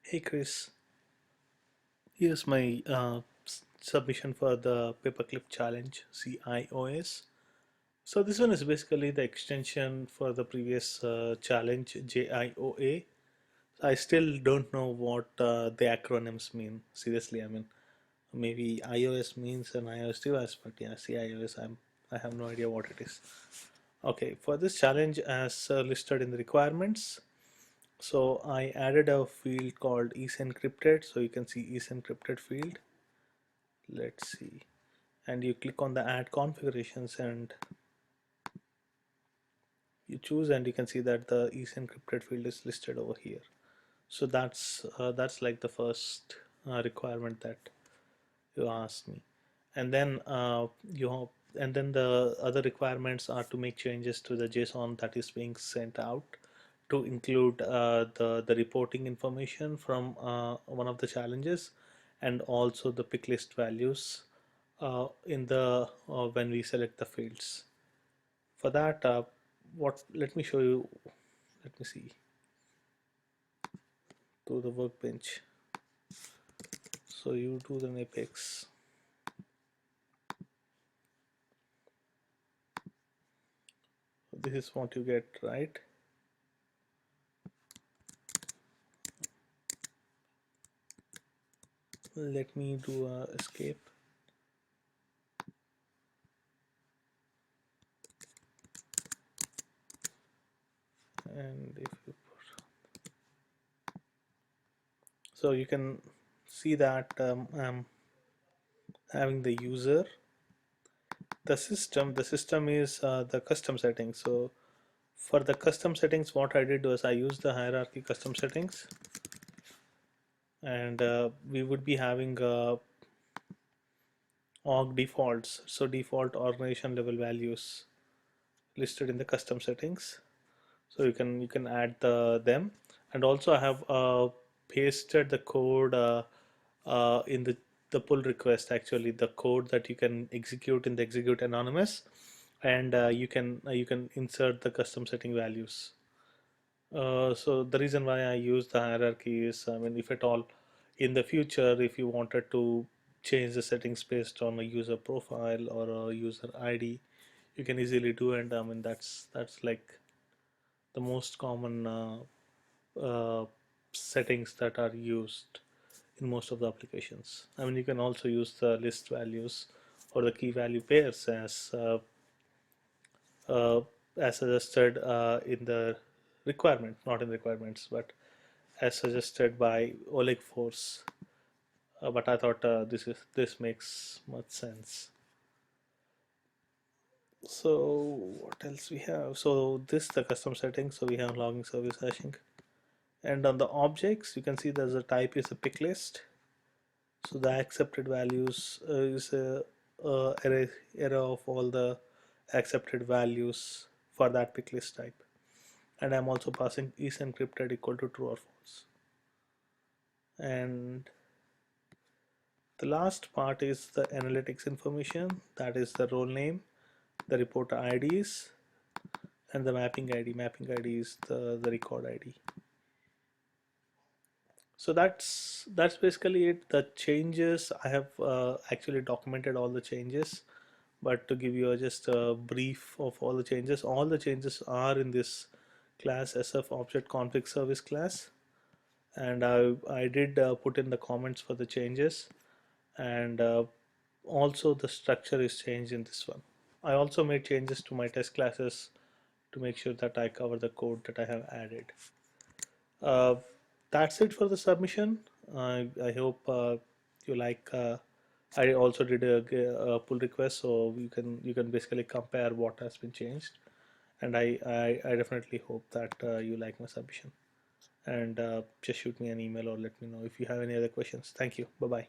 Hey Chris, here's my submission for the Paperclip Challenge CIOS. So this one is basically the extension for the previous challenge JIOA. I still don't know what the acronyms mean. Seriously, I mean maybe iOS means an iOS device, but yeah, CIOS I have no idea what it is. Okay, for this challenge as listed in the requirements, so I added a field called is encrypted. So you can see is encrypted field. Let's see, and you click on the add configurations and you choose, and you can see that the is encrypted field is listed over here. So that's like the first requirement that you asked me, and then and then the other requirements are to make changes to the JSON that is being sent out to include the reporting information from one of the challenges, and also the pick list values in the when we select the fields. For that, what let me show you. Let me see to the workbench. So you do the apex. This is what you get, right? Let me do a escape, and if you put, so you can see that I'm having the user, the system is the custom settings. So for the custom settings, what I did was I used the hierarchy custom settings, and we would be having org defaults, so default organization level values listed in the custom settings. So you can add them, and also I have pasted the code in the pull request, actually the code that you can execute in the execute anonymous, and you can insert the custom setting values. So the reason why I use the hierarchy is, I mean, if at all in the future, if you wanted to change the settings based on a user profile or a user ID, you can easily do, and I mean that's like the most common uh, settings that are used in most of the applications. I mean, you can also use the list values or the key value pairs uh, as suggested in the requirement, not in requirements, but as suggested by Oleg Force. But I thought this makes much sense. So what else we have? So this the custom settings. So we have logging service hashing, and on the objects you can see there's a type is a pick list. So the accepted values is a array of all the accepted values for that pick list type, and I'm also passing is encrypted equal to true or false. And the last part is the analytics information, that is the role name, the reporter IDs, and the mapping ID. Mapping ID is the record ID. So that's basically it. The changes I have actually documented all the changes, but to give you just a brief of all the changes are in this class SF object config service class, and I did put in the comments for the changes, and also the structure is changed in this one. I also made changes to my test classes to make sure that I cover the code that I have added. Uh, that's it for the submission. I hope you like. I also did a pull request, so you can basically compare what has been changed, and I definitely hope that you like my submission. And just shoot me an email or let me know if you have any other questions. Thank you. Bye bye.